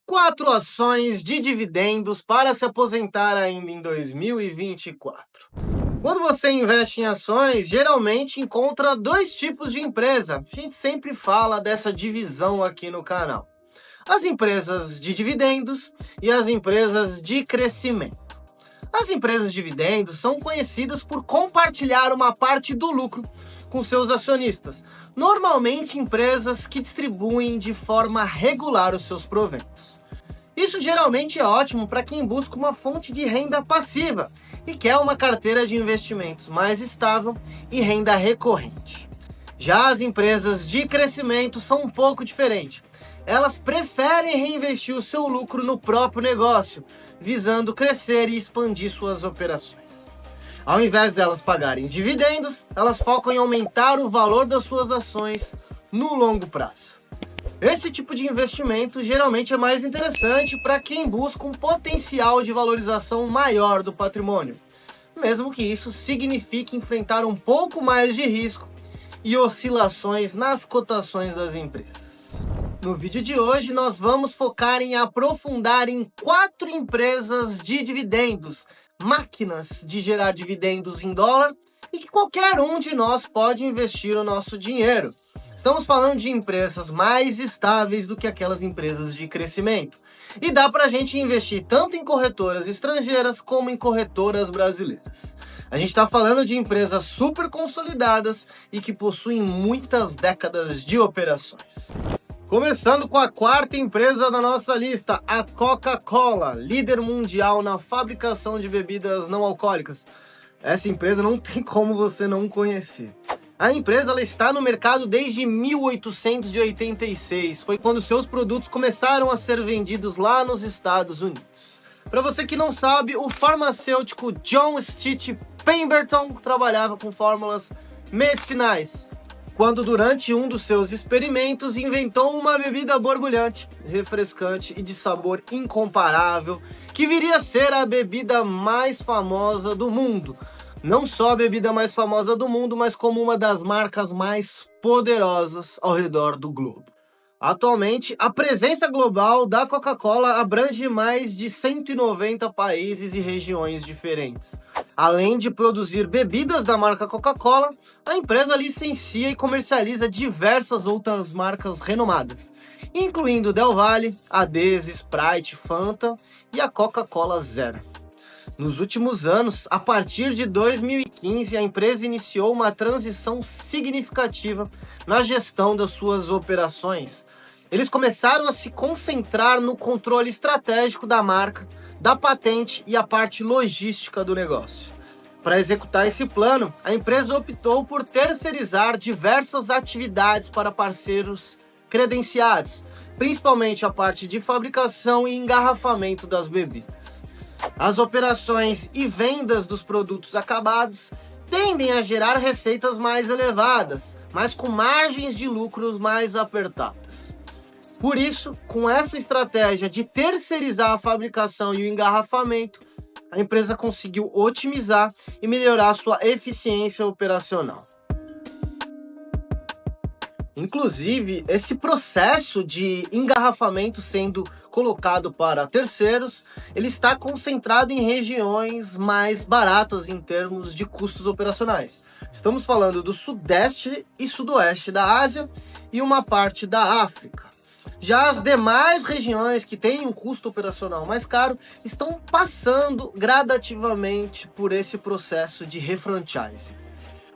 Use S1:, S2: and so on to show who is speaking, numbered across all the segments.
S1: 4 ações de dividendos para se aposentar ainda em 2024. Quando você investe em ações, geralmente encontra 2 tipos de empresa. A gente sempre fala dessa divisão aqui no canal. As empresas de dividendos e as empresas de crescimento. As empresas de dividendos são conhecidas por compartilhar uma parte do lucro com seus acionistas, normalmente empresas que distribuem de forma regular os seus proventos. Isso geralmente é ótimo para quem busca uma fonte de renda passiva e quer uma carteira de investimentos mais estável e renda recorrente. Já as empresas de crescimento são um pouco diferentes. Elas preferem reinvestir o seu lucro no próprio negócio, visando crescer e expandir suas operações. Ao invés delas pagarem dividendos, elas focam em aumentar o valor das suas ações no longo prazo. Esse tipo de investimento geralmente é mais interessante para quem busca um potencial de valorização maior do patrimônio, mesmo que isso signifique enfrentar um pouco mais de risco e oscilações nas cotações das empresas. No vídeo de hoje, nós vamos focar em aprofundar em 4 empresas de dividendos, máquinas de gerar dividendos em dólar e que qualquer um de nós pode investir o nosso dinheiro. Estamos falando de empresas mais estáveis do que aquelas empresas de crescimento. E dá para a gente investir tanto em corretoras estrangeiras como em corretoras brasileiras. A gente está falando de empresas super consolidadas e que possuem muitas décadas de operações. Começando com a 4ª empresa da nossa lista, a Coca-Cola, líder mundial na fabricação de bebidas não alcoólicas. Essa empresa não tem como você não conhecer. A empresa ela está no mercado desde 1886, foi quando seus produtos começaram a ser vendidos lá nos Estados Unidos. Para você que não sabe, o farmacêutico John Stith Pemberton trabalhava com fórmulas medicinais, quando durante um dos seus experimentos inventou uma bebida borbulhante, refrescante e de sabor incomparável, que viria a ser a bebida mais famosa do mundo. Não só a bebida mais famosa do mundo, mas como uma das marcas mais poderosas ao redor do globo. Atualmente, a presença global da Coca-Cola abrange mais de 190 países e regiões diferentes. Além de produzir bebidas da marca Coca-Cola, a empresa licencia e comercializa diversas outras marcas renomadas, incluindo Del Valle, Adese, Sprite, Fanta e a Coca-Cola Zero. Nos últimos anos, a partir de 2015, a empresa iniciou uma transição significativa na gestão das suas operações. Eles começaram a se concentrar no controle estratégico da marca, da patente e a parte logística do negócio. Para executar esse plano, a empresa optou por terceirizar diversas atividades para parceiros credenciados, principalmente a parte de fabricação e engarrafamento das bebidas. As operações e vendas dos produtos acabados tendem a gerar receitas mais elevadas, mas com margens de lucros mais apertadas. Por isso, com essa estratégia de terceirizar a fabricação e o engarrafamento, a empresa conseguiu otimizar e melhorar sua eficiência operacional. Inclusive, esse processo de engarrafamento sendo colocado para terceiros, ele está concentrado em regiões mais baratas em termos de custos operacionais. Estamos falando do sudeste e sudoeste da Ásia e uma parte da África. Já as demais regiões que têm um custo operacional mais caro estão passando gradativamente por esse processo de refranchising.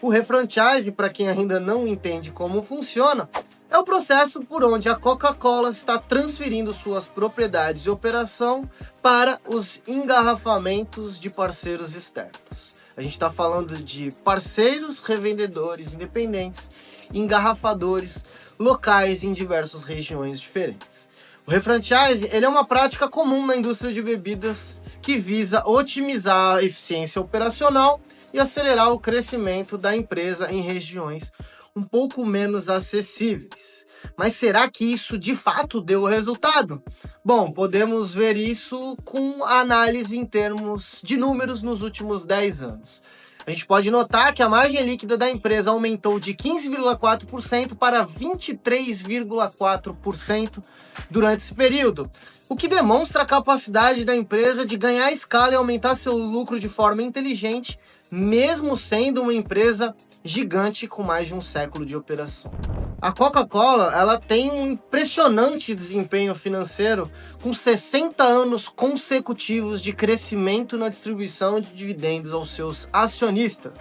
S1: O refranchising, para quem ainda não entende como funciona, é o processo por onde a Coca-Cola está transferindo suas propriedades de operação para os engarrafamentos de parceiros externos. A gente está falando de parceiros revendedores independentes, engarrafadores locais em diversas regiões diferentes. O refranchising ele é uma prática comum na indústria de bebidas que visa otimizar a eficiência operacional e acelerar o crescimento da empresa em regiões um pouco menos acessíveis. Mas será que isso de fato deu resultado? Bom, podemos ver isso com a análise em termos de números nos últimos 10 anos. A gente pode notar que a margem líquida da empresa aumentou de 15,4% para 23,4% durante esse período, o que demonstra a capacidade da empresa de ganhar escala e aumentar seu lucro de forma inteligente, mesmo sendo uma empresa gigante com mais de um século de operação. A Coca-Cola, ela tem um impressionante desempenho financeiro, com 60 anos consecutivos de crescimento na distribuição de dividendos aos seus acionistas.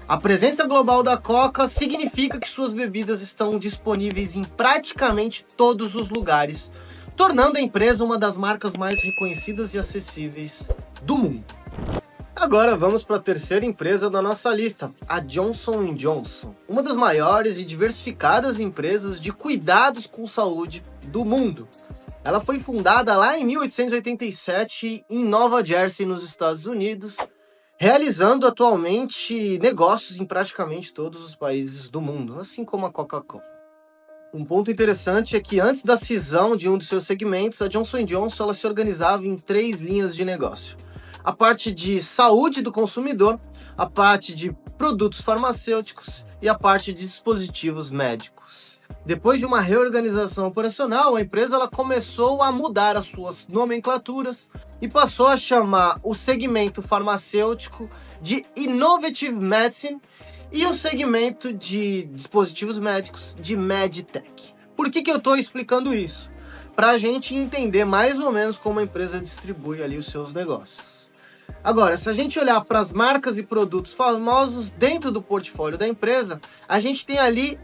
S1: A presença global da Coca significa que suas bebidas estão disponíveis em praticamente todos os lugares, tornando a empresa uma das marcas mais reconhecidas e acessíveis do mundo. Agora vamos para a terceira empresa da nossa lista, a Johnson & Johnson, uma das maiores e diversificadas empresas de cuidados com saúde do mundo. Ela foi fundada lá em 1887 em Nova Jersey, nos Estados Unidos, realizando atualmente negócios em praticamente todos os países do mundo, assim como a Coca-Cola. Um ponto interessante é que antes da cisão de um dos seus segmentos, a Johnson & Johnson ela se organizava em 3 linhas de negócio. A parte de saúde do consumidor, a parte de produtos farmacêuticos e a parte de dispositivos médicos. Depois de uma reorganização operacional, a empresa ela começou a mudar as suas nomenclaturas e passou a chamar o segmento farmacêutico de Innovative Medicine e o segmento de dispositivos médicos de MedTech. Por que eu estou explicando isso? Para a gente entender mais ou menos como a empresa distribui ali os seus negócios. Agora, se a gente olhar para as marcas e produtos famosos dentro do portfólio da empresa, a gente tem ali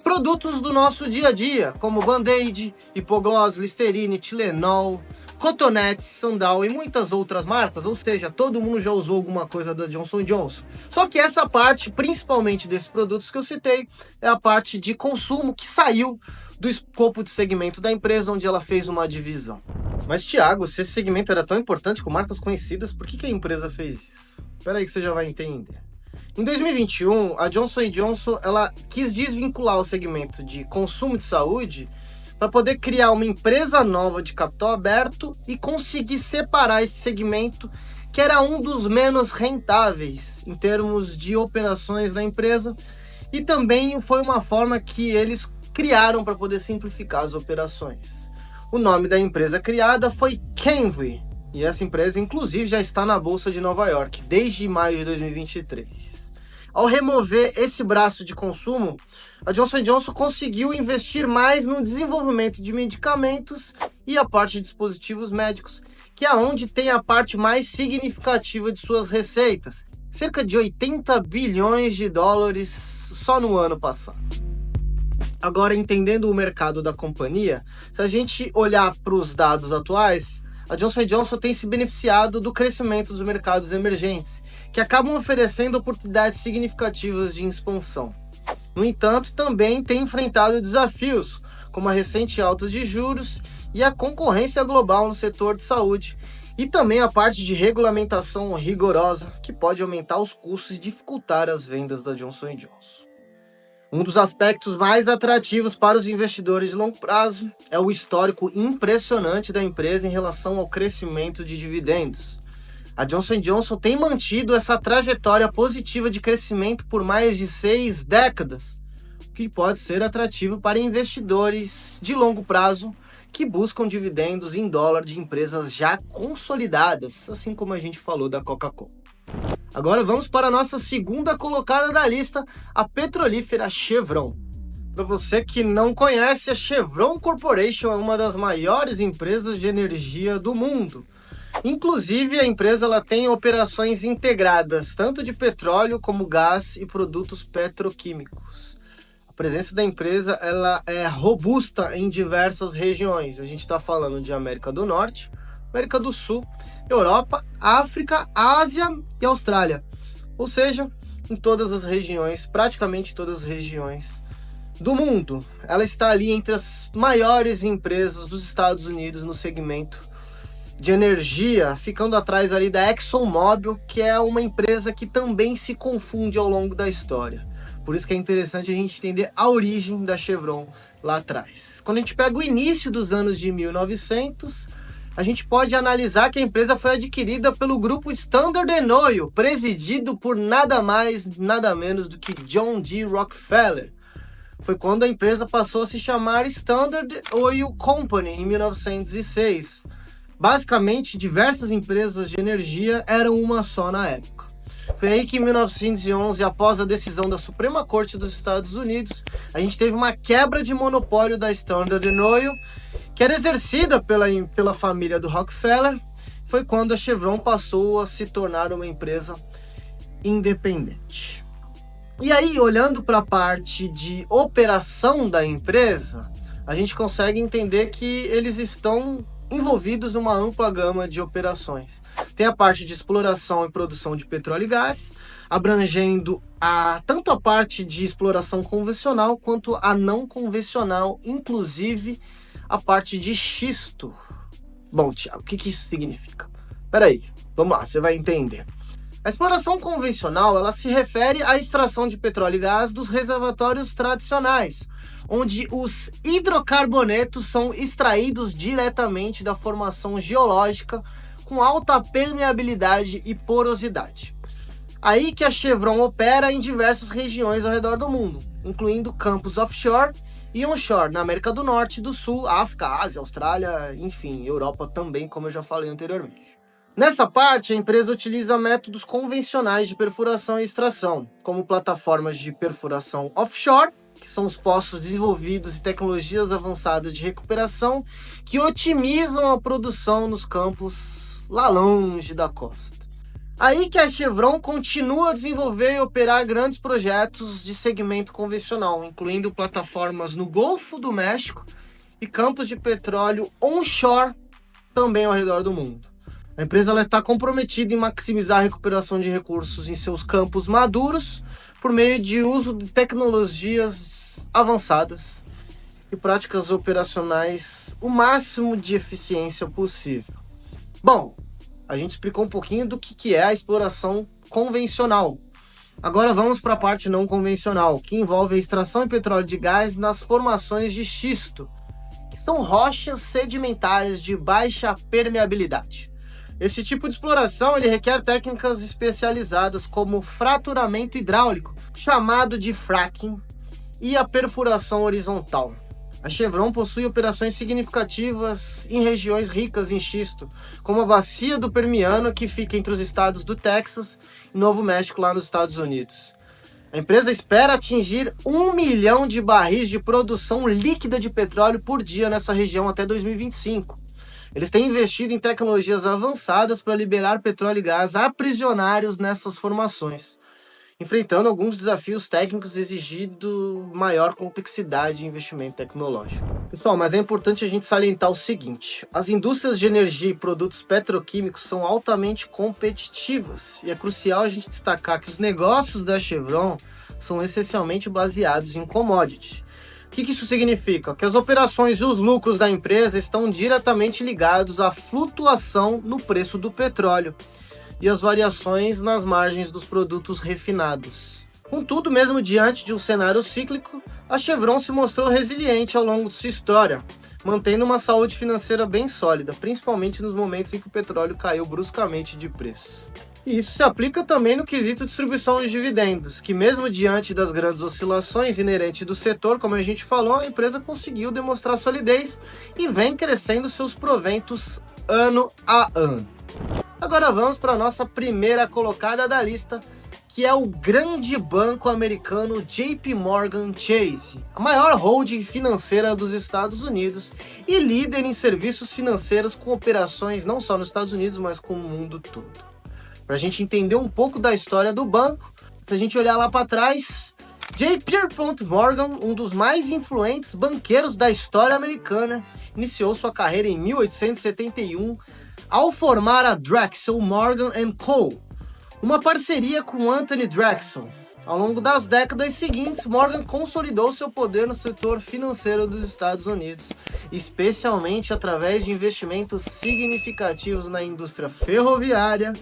S1: produtos do nosso dia a dia, como Band-Aid, Hipoglós, Listerine, Tilenol, Cotonete, Sandal e muitas outras marcas, ou seja, todo mundo já usou alguma coisa da Johnson & Johnson. Só que essa parte, principalmente desses produtos que eu citei, é a parte de consumo que saiu do escopo de segmento da empresa, onde ela fez uma divisão. Mas, Thiago, se esse segmento era tão importante com marcas conhecidas, por que a empresa fez isso? Espera aí que você já vai entender. Em 2021, a Johnson & Johnson ela quis desvincular o segmento de consumo de saúde para poder criar uma empresa nova de capital aberto e conseguir separar esse segmento, que era um dos menos rentáveis em termos de operações da empresa, e também foi uma forma que eles criaram para poder simplificar as operações. O nome da empresa criada foi Kenvue, e essa empresa inclusive já está na Bolsa de Nova York desde maio de 2023. Ao remover esse braço de consumo, a Johnson & Johnson conseguiu investir mais no desenvolvimento de medicamentos e a parte de dispositivos médicos, que é onde tem a parte mais significativa de suas receitas, cerca de 80 bilhões de dólares só no ano passado. Agora, entendendo o mercado da companhia, se a gente olhar para os dados atuais, a Johnson & Johnson tem se beneficiado do crescimento dos mercados emergentes, que acabam oferecendo oportunidades significativas de expansão. No entanto, também tem enfrentado desafios, como a recente alta de juros e a concorrência global no setor de saúde, e também a parte de regulamentação rigorosa, que pode aumentar os custos e dificultar as vendas da Johnson & Johnson. Um dos aspectos mais atrativos para os investidores de longo prazo é o histórico impressionante da empresa em relação ao crescimento de dividendos. A Johnson & Johnson tem mantido essa trajetória positiva de crescimento por mais de 6 décadas, o que pode ser atrativo para investidores de longo prazo que buscam dividendos em dólar de empresas já consolidadas, assim como a gente falou da Coca-Cola. Agora vamos para a nossa segunda colocada da lista, a petrolífera Chevron. Para você que não conhece, a Chevron Corporation é uma das maiores empresas de energia do mundo. Inclusive, a empresa ela tem operações integradas, tanto de petróleo como gás e produtos petroquímicos. A presença da empresa ela é robusta em diversas regiões. A gente está falando de América do Norte, América do Sul, Europa, África, Ásia e Austrália. Ou seja, em todas as regiões, praticamente todas as regiões do mundo. Ela está ali entre as maiores empresas dos Estados Unidos no segmento de energia, ficando atrás ali da ExxonMobil, que é uma empresa que também se confunde ao longo da história. Por isso que é interessante a gente entender a origem da Chevron lá atrás. Quando a gente pega o início dos anos de 1900, a gente pode analisar que a empresa foi adquirida pelo grupo Standard & Oil, presidido por nada mais, nada menos do que John D. Rockefeller. Foi quando a empresa passou a se chamar Standard Oil Company, em 1906. Basicamente, diversas empresas de energia eram uma só na época. Foi aí que em 1911, após a decisão da Suprema Corte dos Estados Unidos, a gente teve uma quebra de monopólio da Standard Oil, que era exercida pela família do Rockefeller. Foi quando a Chevron passou a se tornar uma empresa independente. E aí, olhando para a parte de operação da empresa, a gente consegue entender que eles estão envolvidos numa ampla gama de operações. Tem a parte de exploração e produção de petróleo e gás, abrangendo tanto a parte de exploração convencional quanto a não convencional, inclusive a parte de xisto. Bom, Thiago, o que isso significa? Peraí, vamos lá, você vai entender. A exploração convencional, ela se refere à extração de petróleo e gás dos reservatórios tradicionais, onde os hidrocarbonetos são extraídos diretamente da formação geológica com alta permeabilidade e porosidade. Aí que a Chevron opera em diversas regiões ao redor do mundo, incluindo campos offshore e onshore, na América do Norte e do Sul, África, Ásia, Austrália, enfim, Europa também, como eu já falei anteriormente. Nessa parte, a empresa utiliza métodos convencionais de perfuração e extração, como plataformas de perfuração offshore, que são os poços desenvolvidos e tecnologias avançadas de recuperação que otimizam a produção nos campos lá longe da costa. Aí que a Chevron continua a desenvolver e operar grandes projetos de segmento convencional, incluindo plataformas no Golfo do México e campos de petróleo onshore também ao redor do mundo. A empresa está comprometida em maximizar a recuperação de recursos em seus campos maduros por meio de uso de tecnologias avançadas e práticas operacionais o máximo de eficiência possível. Bom, a gente explicou um pouquinho do que é a exploração convencional. Agora vamos para a parte não convencional, que envolve a extração de petróleo e gás nas formações de xisto, que são rochas sedimentares de baixa permeabilidade. Esse tipo de exploração ele requer técnicas especializadas como fraturamento hidráulico, chamado de fracking, e a perfuração horizontal. A Chevron possui operações significativas em regiões ricas em xisto, como a Bacia do Permiano, que fica entre os estados do Texas e Novo México, lá nos Estados Unidos. A empresa espera atingir 1 milhão de barris de produção líquida de petróleo por dia nessa região até 2025. Eles têm investido em tecnologias avançadas para liberar petróleo e gás aprisionados nessas formações, enfrentando alguns desafios técnicos exigindo maior complexidade e investimento tecnológico. Pessoal, mas é importante a gente salientar o seguinte: as indústrias de energia e produtos petroquímicos são altamente competitivas e é crucial a gente destacar que os negócios da Chevron são essencialmente baseados em commodities. O que isso significa? Que as operações e os lucros da empresa estão diretamente ligados à flutuação no preço do petróleo e às variações nas margens dos produtos refinados. Contudo, mesmo diante de um cenário cíclico, a Chevron se mostrou resiliente ao longo de sua história, mantendo uma saúde financeira bem sólida, principalmente nos momentos em que o petróleo caiu bruscamente de preço. E isso se aplica também no quesito distribuição de dividendos, que mesmo diante das grandes oscilações inerentes do setor, como a gente falou, a empresa conseguiu demonstrar solidez e vem crescendo seus proventos ano a ano. Agora vamos para a nossa primeira colocada da lista, que é o grande banco americano JP Morgan Chase, a maior holding financeira dos Estados Unidos e líder em serviços financeiros com operações não só nos Estados Unidos, mas com o mundo todo. Para a gente entender um pouco da história do banco, se a gente olhar lá para trás, JP Morgan, um dos mais influentes banqueiros da história americana, iniciou sua carreira em 1871 ao formar a Drexel Morgan & Co., uma parceria com Anthony Drexel. Ao longo das décadas seguintes, Morgan consolidou seu poder no setor financeiro dos Estados Unidos, especialmente através de investimentos significativos na indústria ferroviária,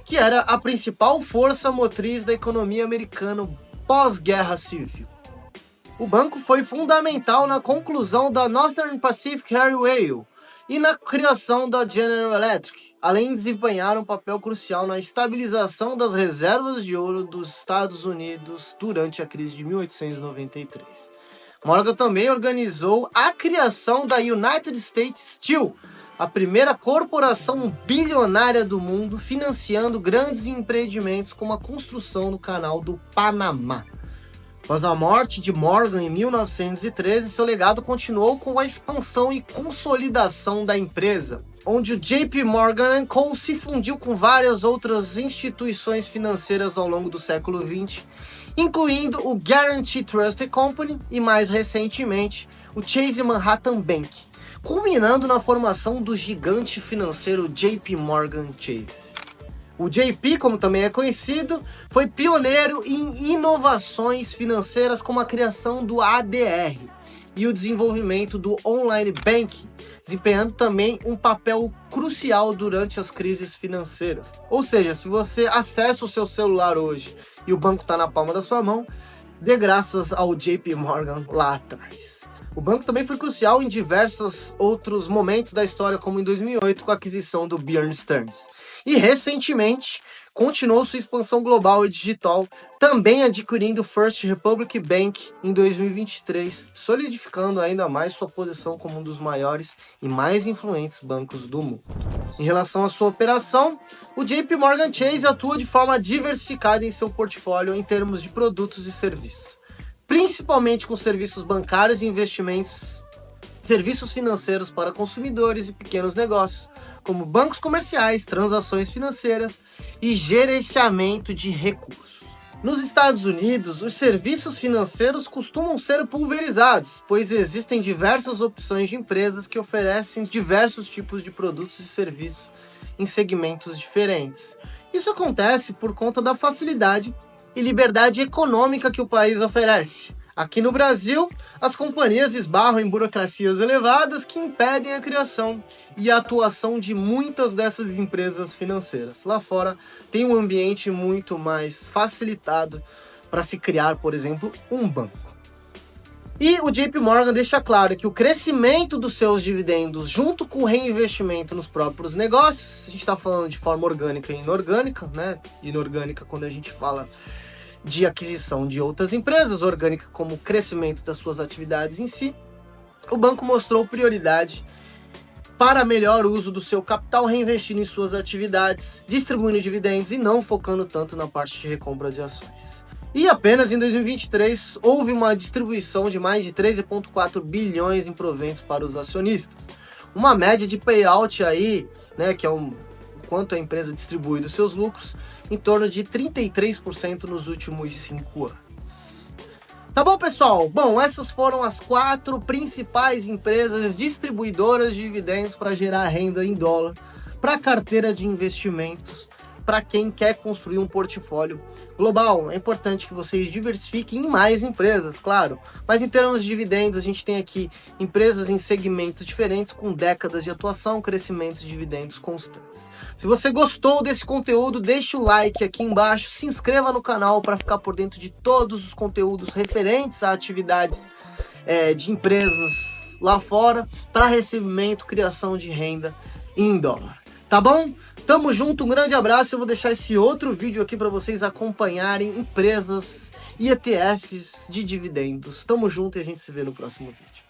S1: que era a principal força motriz da economia americana pós-guerra civil. O banco foi fundamental na conclusão da Northern Pacific Railway e na criação da General Electric, além de desempenhar um papel crucial na estabilização das reservas de ouro dos Estados Unidos durante a crise de 1893. Morgan também organizou a criação da United States Steel, a primeira corporação bilionária do mundo, financiando grandes empreendimentos como a construção do Canal do Panamá. Após a morte de Morgan em 1913, seu legado continuou com a expansão e consolidação da empresa, onde o JP Morgan & Co. se fundiu com várias outras instituições financeiras ao longo do século XX, incluindo o Guaranty Trust Company e, mais recentemente, o Chase Manhattan Bank, culminando na formação do gigante financeiro JP Morgan Chase. O JP, como também é conhecido, foi pioneiro em inovações financeiras como a criação do ADR e o desenvolvimento do online banking, desempenhando também um papel crucial durante as crises financeiras. Ou seja, se você acessa o seu celular hoje e o banco está na palma da sua mão, dê graças ao JP Morgan lá atrás. O banco também foi crucial em diversos outros momentos da história, como em 2008 com a aquisição do Bear Stearns. E recentemente continuou sua expansão global e digital, também adquirindo o First Republic Bank em 2023, solidificando ainda mais sua posição como um dos maiores e mais influentes bancos do mundo. Em relação à sua operação, o JP Morgan Chase atua de forma diversificada em seu portfólio em termos de produtos e serviços, principalmente com serviços bancários e investimentos, serviços financeiros para consumidores e pequenos negócios, como bancos comerciais, transações financeiras e gerenciamento de recursos. Nos Estados Unidos, os serviços financeiros costumam ser pulverizados, pois existem diversas opções de empresas que oferecem diversos tipos de produtos e serviços em segmentos diferentes. Isso acontece por conta da facilidade e liberdade econômica que o país oferece. Aqui no Brasil, as companhias esbarram em burocracias elevadas que impedem a criação e a atuação de muitas dessas empresas financeiras. Lá fora, tem um ambiente muito mais facilitado para se criar, por exemplo, um banco. E o JP Morgan deixa claro que o crescimento dos seus dividendos junto com o reinvestimento nos próprios negócios, a gente está falando de forma orgânica e inorgânica, né? Inorgânica quando a gente fala de aquisição de outras empresas, orgânica como o crescimento das suas atividades em si, o banco mostrou prioridade para melhor uso do seu capital, reinvestindo em suas atividades, distribuindo dividendos e não focando tanto na parte de recompra de ações. E apenas em 2023 houve uma distribuição de mais de 13,4 bilhões em proventos para os acionistas. Uma média de payout aí, né, que é quanto a empresa distribui dos seus lucros, em torno de 33% nos últimos 5 anos. Tá bom, pessoal? Bom, essas foram as 4 principais empresas distribuidoras de dividendos para gerar renda em dólar para a carteira de investimentos, para quem quer construir um portfólio global. É importante que vocês diversifiquem em mais empresas, claro, mas em termos de dividendos, a gente tem aqui empresas em segmentos diferentes com décadas de atuação, crescimento de dividendos constantes. Se você gostou desse conteúdo, deixe o like aqui embaixo, se inscreva no canal para ficar por dentro de todos os conteúdos referentes a atividades de empresas lá fora, para recebimento, criação de renda em dólar. Tá bom? Tamo junto, um grande abraço. Eu vou deixar esse outro vídeo aqui para vocês acompanharem empresas e ETFs de dividendos. Tamo junto e a gente se vê no próximo vídeo.